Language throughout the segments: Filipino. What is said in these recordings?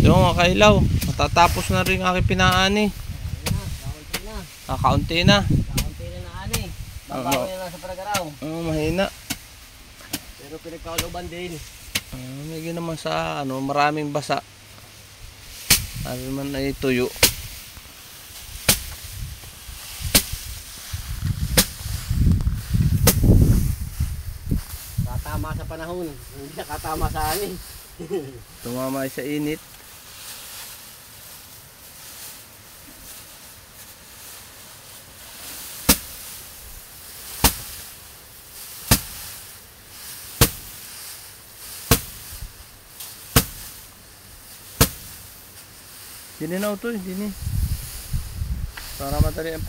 Yung mga kailaw, matatapos na rin aking pinaani. Kaunti na. Kaunti na na ani. Babawi na sa Paragaraw. Mahina. Pero pinagkakaloban din. May naman sa maraming basa. Ano naman ay tuyo. Katama sa panahon. Hindi nakatama sa ani. Tumama sa init. Dini na ito, dini. Para madali ang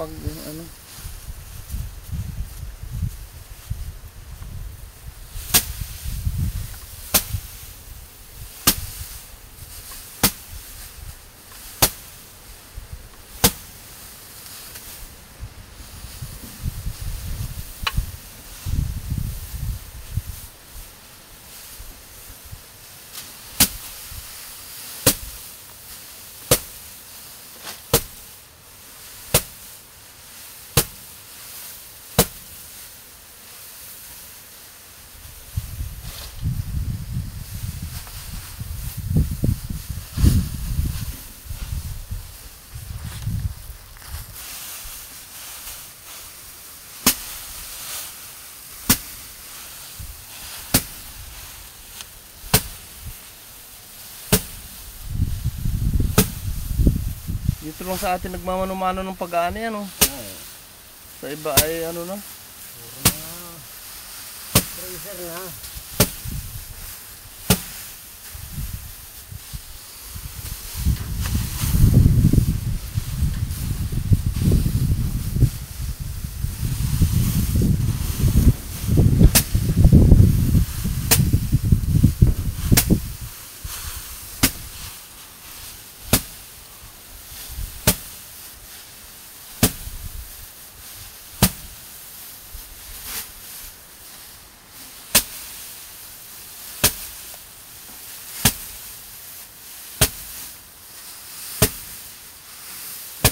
dito lang sa atin nagmamano-mano ng pag-aani Sa iba ay na. Puro na. Freezer na.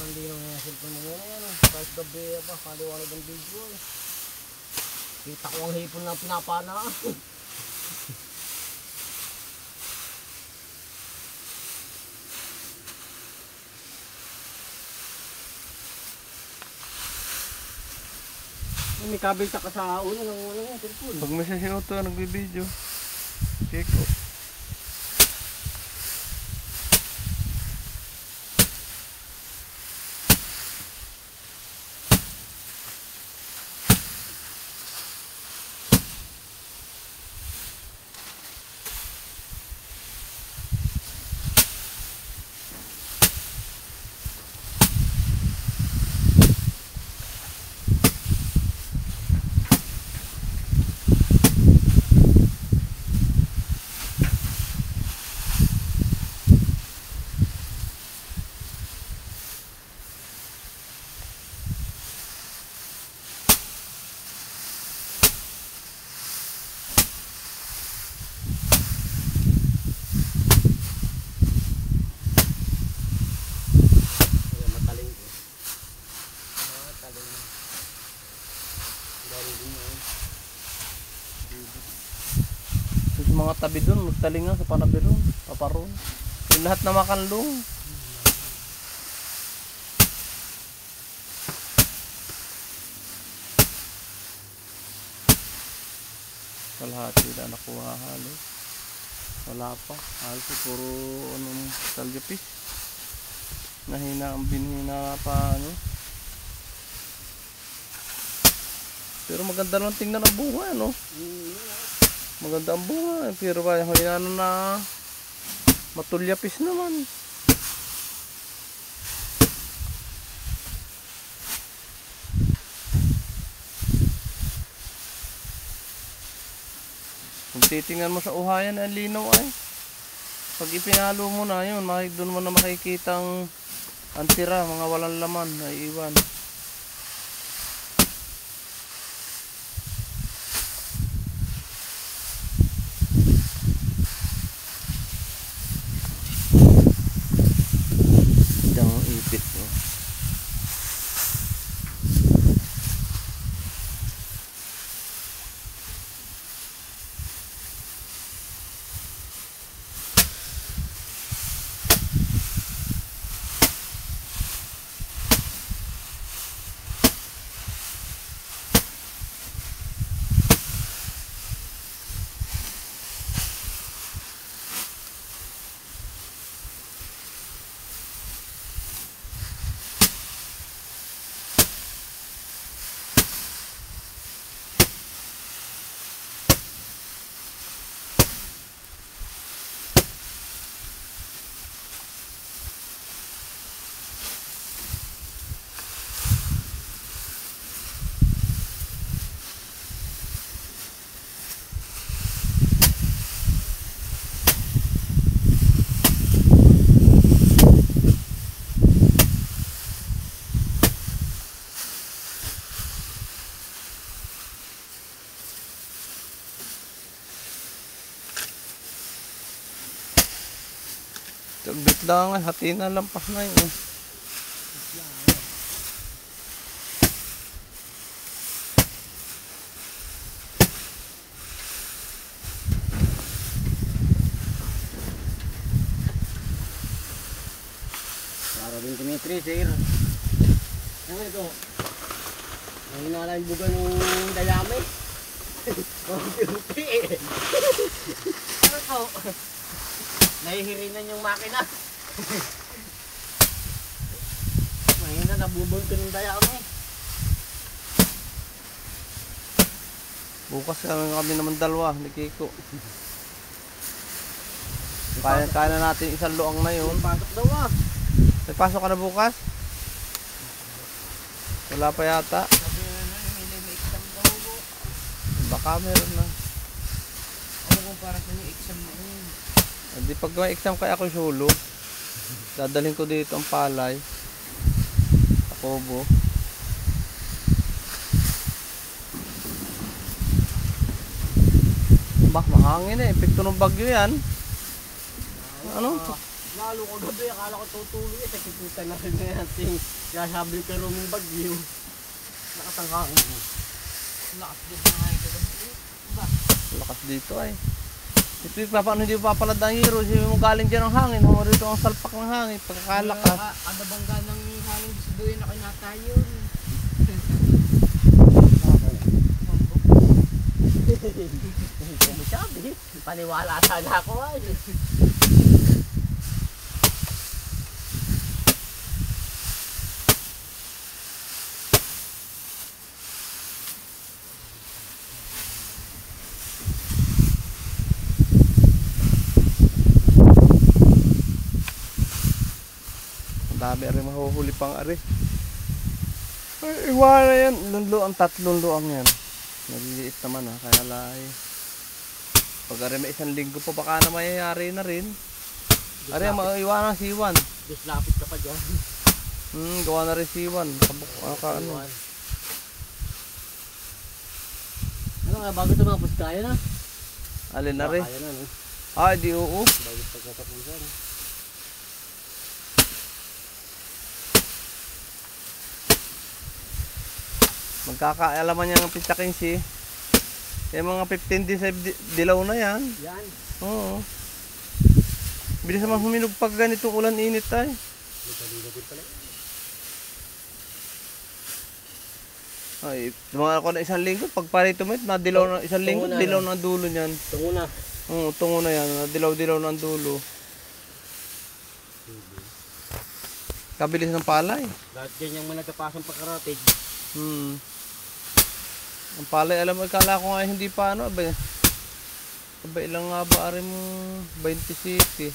Hindi nang cellphone mo yan. Kahit gabi pa, kaliwanag ang video eh. Kita ko ang hipon na pinapana. May kabel ka sa ulo ng cellphone. Pag may sasiyoto nagbibideo. Check ko. Mga tabi doon, magtalinga sa panabiron, paparon. Yung lahat na makanlong. Kalahati na nakuha halos. Wala pa. Halos puro taljapis. Nahina ang binhina pa Pero maganda lang tingnan ang bunga Maganda ang bunga, pero kaya na matulyapis naman. Kung titingnan mo sa uhayan, ang linaw ay. Pag ipinalo mo na yun, doon mo na makikitang antira, mga walang laman na iwan. Itang ipit mo. Tagbit lang ay, hati na lampas na yun. Para din Dimitri, sir. Ano ito? Ang hinala yung buga ng dayami. Konti-unti eh. Ano to? Nahihirinan yung makina. Mahina nabubunto ng dayami. Bukas kami naman dalawa ni Kiko. Kaya na natin isang luang na yun. Pasok daw ah. May pasok ka na bukas? Wala pa yata. Sabi na may exam daw po. Baka meron na. Ano kung para sa yung exam na yun? Hindi, pag may exam kaya ako solo, dadalhin ko dito ang palay. Takobo. Bah, mahangin eh. Epekto ng bagyo yan. Ano? Lalo ko gabi, akala ko tutuloy eh. Nakiputan na rin na natin. Kaya sabi ko rumong bagyo. Nakatangkang. Lakas din na ngayon kagabi. Lakas dito ay. Ito yung paano hindi papalad ang hero. Sabi mo galing dyan ang hangin. Humo rito ang salpak ng hangin. Pagkakalakas. Kada bangga ng hangin gusto doon na kinata yun. Sabi, paniwala sana ako ay. Dami rin mahuhuli pang ari. Ay, iwala yan. Lunluang, tatlong luang yan. Naliliit naman ha. Kaya lahi. Pag ari may isang linggo pa baka na mayayari na rin. Ari, maiwanan siwan. Diyos lapit ka pa dyan. Gawa na rin siwan. Ano. Ano nga, bago ito mga puskaya na? Alin na rin. Kaya na, no? Ah, di oo. Bago pagkatapusan. Magkakaalaman niya ng pizza 15. Yung mga 15 days ay dilaw na yan. Yan. Oo. Bilis naman huminog pag ganitong ulan init ay. Nagkalilagod pala. Ay, tumagal ako na isang linggo. Pag parito mo, nadilaw na isang linggo, Tungo na, dilaw no? na ang dulo niyan. Tungo na. Oo, tungo na yan. Nadilaw-dilaw na ang dulo. Kabilis ng palay. Lahat dyan yung mga nagkapasang pagkaratig. Ang palay, alam mo, ikala ko nga hindi pa ano. Abay ilang nga ba rin mo 27.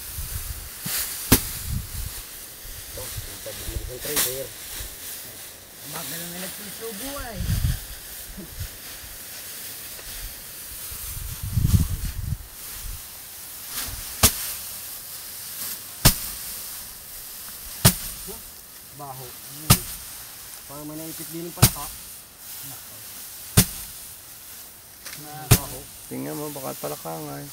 Oh, pagbibilis ng trader. Magal na nagsusubo ay. Baho. Parang may naipit din yung palaka. Baho. Tingnan mo, baka pala ka nga eh.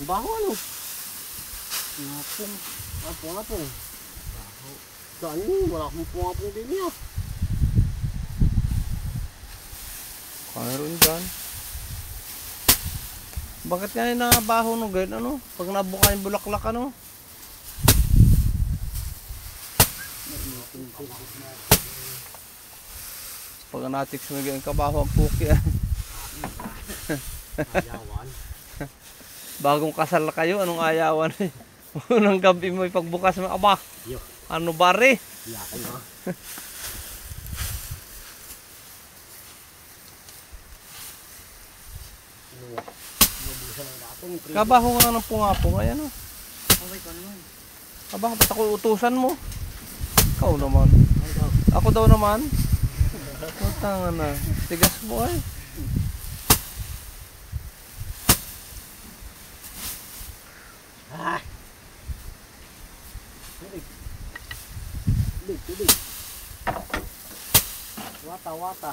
Baho ano? Ngapong. Ngapong. Baho. Saan yun? Wala akong pungapong din niya. Mayroon dyan. Bakit nga yung nangabaho no ganyan ano? Pag nabuka yung bulaklak ano? Pag natik sumigay yung kabaho ang puki ah. Ayawan. Bagong kasal kayo, anong ayawan eh? Unang gabi mo pagbukas mo, aba, Yo. ano bari? Yakin ha. Nabusan ang datong. Kabaho nga ng pungapong, ayan o. Okay ko naman. Aba, ba't ako utusan mo? Ikaw naman. Ay daw. Ako daw naman. Matanga na. Tigas mo ay. Ah! Tubig. Wata. Wata.